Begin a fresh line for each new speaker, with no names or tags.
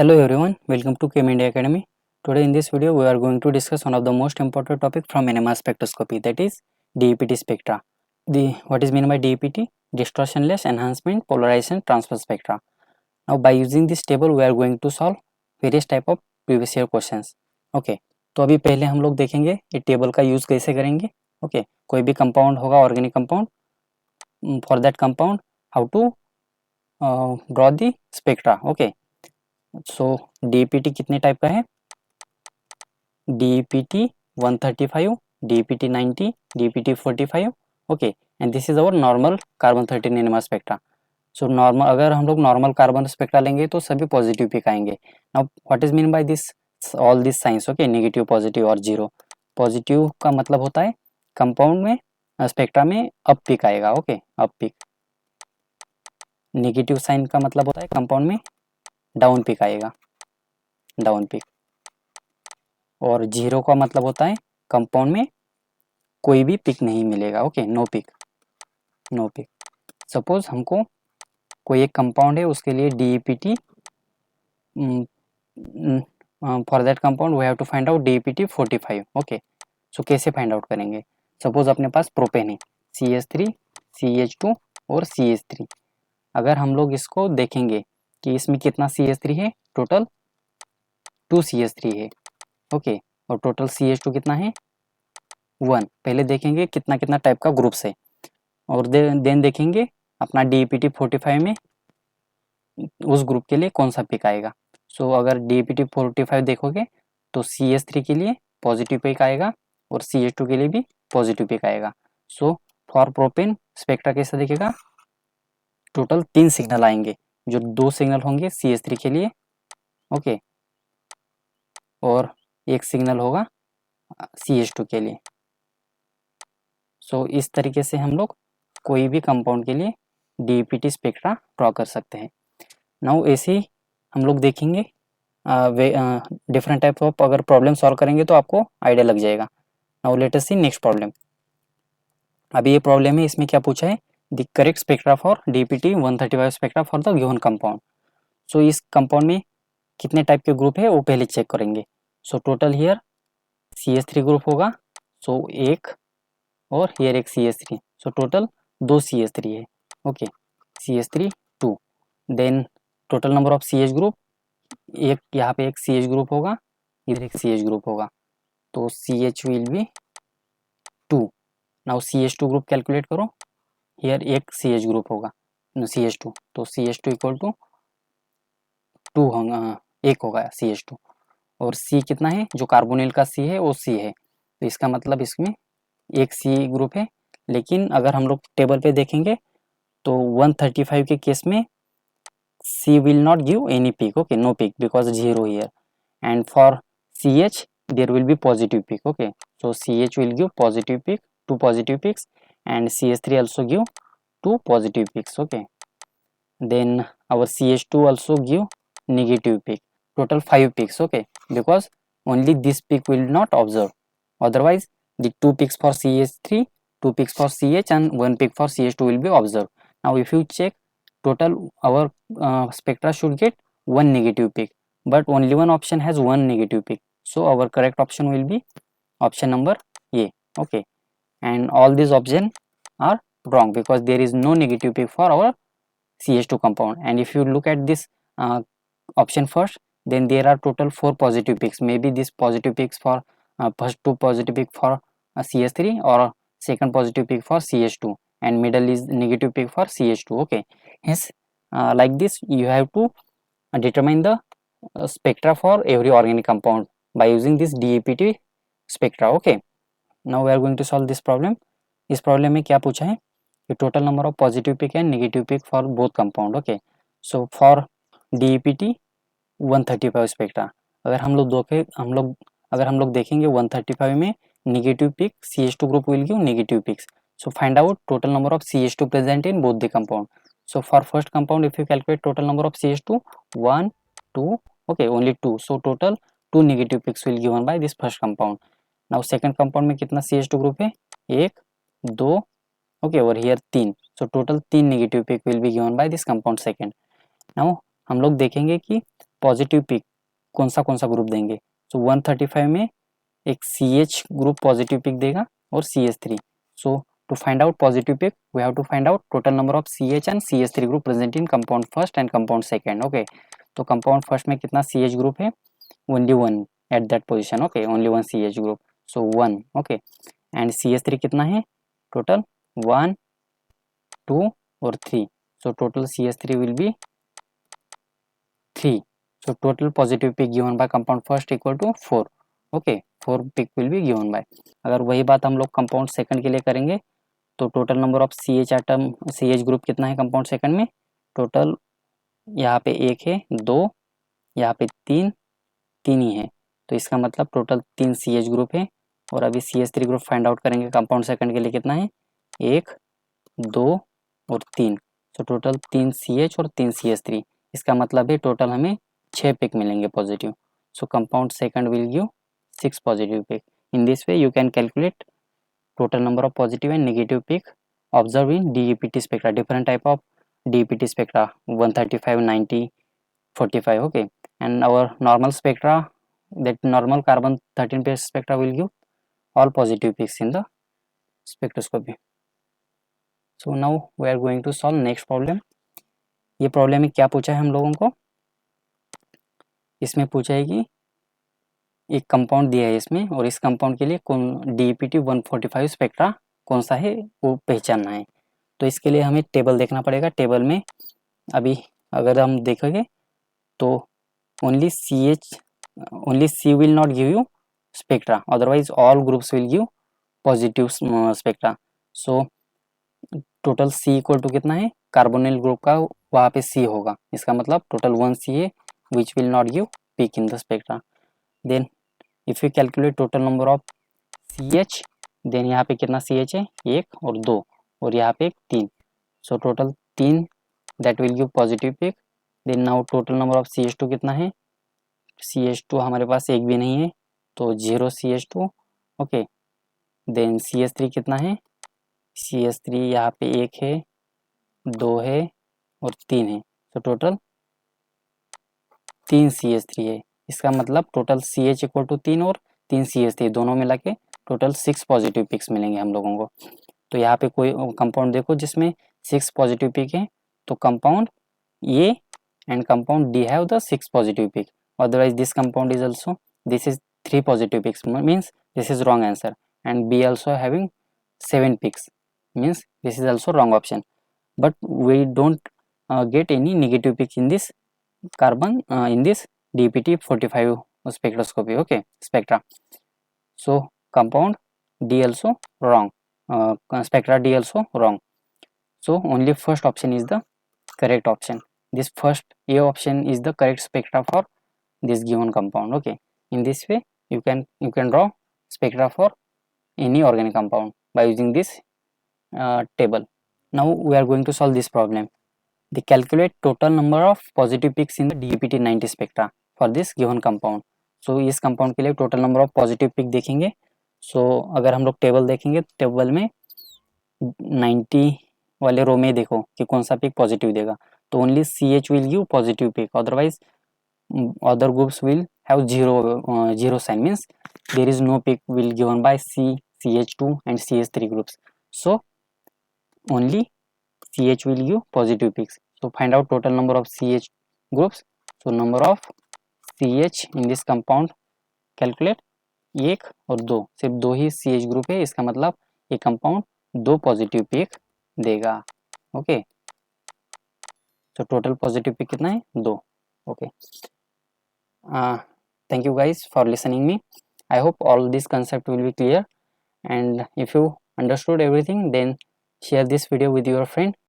Hello everyone, welcome to Chem India Academy. Today in this video we are going to discuss one of the most important topic from NMR spectroscopy, that is DEPT spectra. What is meant by DEPT? Distortionless enhancement polarization transfer spectra. Now by using this table we are going to solve various type of previous year questions. Okay, तो अभी पहले हम लोग देखेंगे ये table का use कैसे करेंगे. Okay, कोई भी कंपाउंड होगा organic compound, for that compound how to draw the spectra. Okay, so DEPT कितने टाइप का है? DEPT 135, DEPT 90, DEPT 45. Okay, and this is our normal carbon 13 NMR spectra. So normal, अगर हम लोग नॉर्मल कार्बन स्पेक्ट्रा लेंगे तो सभी positive peak आएंगे. Now what is mean by this all this science? Okay, negative, positive और zero. Positive का मतलब होता है कंपाउंड में स्पेक्ट्रा में अप पिक आएगा. Okay, up peak. Negative sign का मतलब होता है कंपाउंड में डाउन पिक आएगा, डाउन पिक. और जीरो का मतलब होता है कंपाउंड में कोई भी पिक नहीं मिलेगा. Okay, no peak, no peak. Suppose हमको कोई एक कंपाउंड है, उसके लिए DEPT, for that compound we have to find out DEPT 45. Okay, so कैसे फाइंड आउट करेंगे? सपोज अपने पास प्रोपेन है, CH3, CH2 और CH3. अगर हम लोग इसको देखेंगे कि इसमें कितना CH3 है, टोटल 2 CH3 है. ओके, और टोटल CH2 कितना है? 1. पहले देखेंगे कितना कितना टाइप का ग्रुप्स है, और देन देखेंगे अपना DEPT 45 में उस ग्रुप के लिए कौन सा पिक आएगा. सो अगर DEPT 45 देखोगे तो CH3 के लिए पॉजिटिव पिक आएगा और CH2 के लिए भी पॉजिटिव पिक आएगा. सो फॉर प्रोपेन स्पेक्ट्रा कैसा दिखेगा? टोटल 3 सिग्नल आएंगे, जो 2 सिग्नल होंगे CH3 के लिए. ओके, और एक सिग्नल होगा CH2 के लिए. सो इस तरीके से हम लोग कोई भी कंपाउंड के लिए DEPT स्पेक्ट्रा ड्रॉ कर सकते हैं. नाउ ऐसे ही हम लोग देखेंगे डिफरेंट टाइप ऑफ, अगर प्रॉब्लम सॉल्व करेंगे तो आपको आइडिया लग जाएगा. Now let us see next problem. अभी ये प्रॉब्लम है, इसमें क्या पूछा है? The correct spectra for DEPT 135 spectra for the given compound. So इस कंपाउंड में कितने टाइप के ग्रुप है वो पहले चेक करेंगे. So total here CH3 group होगा, सो एक, और हियर एक CH3. सो टोटल 2 CH3 है. Okay, CH3 2. Then total number of CH group, एक यहाँ पे एक CH ग्रुप होगा, इधर एक CH ग्रुप होगा, तो CH will be 2. Now CH2 group calculate करो. हियर एक CH ग्रुप होगा, CH2, तो CH2 इक्वल टू 2 होगा, एक होगा CH2. और C कितना है? जो कार्बोनिल का C है वो C है, तो इसका मतलब इसमें एक C ग्रुप है. लेकिन अगर हम लोग टेबल पे देखेंगे तो 135 के केस में C will not give any peak. Okay, no peak because 0 here. And for CH there will be positive peak. Okay, so CH will give positive peak, 2 positive peaks, and CH3 also give 2 positive peaks. Okay, then our CH2 also give negative peak, total 5 peaks. Okay, because only this peak will not observe, otherwise the 2 peaks for CH3, 2 peaks for CH, and 1 peak for CH2 will be observed. Now if you check, total our spectra should get 1 negative peak, but only one option has 1 negative peak, so our correct option will be option number A. Okay, and all these options are wrong because there is no negative peak for our CH2 compound. And if you look at this option first, then there are total 4 positive peaks. Maybe this positive peaks for first 2 positive peak for CH3, or second positive peak for CH2, and middle is negative peak for CH2. Okay, hence like this you have to determine the spectra for every organic compound by using this DEPT spectra. Okay, now we are going to solve this problem. इस problem में क्या पूछा है कि total number of positive peak and negative peak for both compound. Okay, so for DEPT 135 spectra, अगर हम लोग देखेंगे 135 में negative peak CH2 group will give negative peaks. So find out total number of CH2 present in both the compound. So for first compound, if you calculate total number of CH2, 1, 2, okay, only 2. So total 2 negative peaks will given by this first compound. Now second compound में कितना CH2 group है? 1, 2, okay, और here 3. So total 3 negative peak will be given by this compound second. Now हम लोग देखेंगे कि positive pick कौन सा ग्रुप देंगे। सो 135 में एक CH ग्रुप पॉजिटिव पिक देगा और CH3। So to find out positive peak we have to find out total number of CH and CH3 group present in compound first and compound second. Okay, तो compound first में कितना CH group है, only one at that position. Okay, only one CH group, so 1। Okay, and CH3 कितना है, total 1 2 और 3। So total CH3 will be 3। So total positive peak given by compound first equal to 4. Okay, 4 peak will be given by. अगर वही बात हम लोग compound second के लिए करेंगे तो total number of CH atom, CH group कितना है कंपाउंड सेकंड में, टोटल यहाँ पे 1 है, 2, यहाँ पे 3 ही है, तो इसका मतलब टोटल 3 CH ग्रुप है। और अभी CH3 ग्रुप फाइंड आउट करेंगे कंपाउंड सेकंड के लिए कितना है, 1 2 और 3। तो टोटल 3 CH और 3 CH3, इसका मतलब है टोटल हमें 6 पिक मिलेंगे positive. So compound second will give 6 positive pick. In this way you can calculate total number of positive and negative peak observed in DEPT spectra, different type of DEPT spectra, 135, 90, 45. Okay, and our normal spectra, that normal carbon 13 pairs spectra will give all positive peaks in the spectroscopy. So now we are going to solve next problem. ये problem में क्या पूछा है हम लोगों को, इसमें पूछा है कि एक कंपाउंड दिया है इसमें, और इस कंपाउंड के लिए कौन DEPT 145 स्पेक्ट्रा कौन सा है वो पहचानना है। तो इसके लिए हमें टेबल देखना पड़ेगा। टेबल में अभी अगर हम देखेंगे तो only C will not give you spectra, otherwise all groups will give positive spectra. So total C equal to कितना है, कार्बोनिल ग्रुप का वहाँ पे C होगा, इसका मतलब टोटल 1 C है which will not give peak in the spectra. Then if you calculate total number of CH, then यहाँ पे कितना CH है, 1 और 2, और यहाँ पे 3। So total 3 that will give positive peak. Then now total number of CH2 कितना है, CH2 हमारे पास एक भी नहीं है तो 0 CH2। ओके, देन CH3 कितना है, CH3 यहाँ पे 1 है, 2 है और 3 है, तो टोटल 3 CH3 है। इसका मतलब टोटल CH इक्वल टू 3 और 3 CH3 दोनों मिला के टोटल 6 पॉजिटिव पिक्स मिलेंगे हम लोगों को। तो यहाँ पे कोई कंपाउंड देखो जिसमें 6 पॉजिटिव पिक है, तो compound A and compound D have the 6 positive pick. Otherwise this compound is also, this is 3 positive picks, means this is wrong answer, and B also having 7 picks, means this is also wrong option. But we don't get any negative pick in this carbon in this DPT 45 spectroscopy. Okay, spectra. So compound D also wrong, spectra D also wrong. So only first option is the correct option. This first A option is the correct spectra for this given compound. Okay, in this way you can draw spectra for any organic compound by using this table. Now we are going to solve this problem. They calculate total number of positive peaks in the DEPT 90 spectra for this given compound. So इस compound के लिए total number of positive peak देखेंगे। So अगर हम लोग table देखेंगे, table में 90 वाले रो में देखो कि कौन सा पिक पॉजिटिव देगा, तो only CH will give positive peak, otherwise other groups will have zero sign, means there is no peak will given by CH2 and CH3 groups. So only CH will give positive peaks. So find out total number of CH groups. So number of CH in this compound calculate, 1 और 2, सिर्फ 2 ही CH group है, इसका मतलब ये compound 2 positive pick देगा। Okay, तो total positive pick कितना है, 2। Okay, thank you guys for listening me. I hope all this concept will be clear, and if you understood everything then share this video with your friend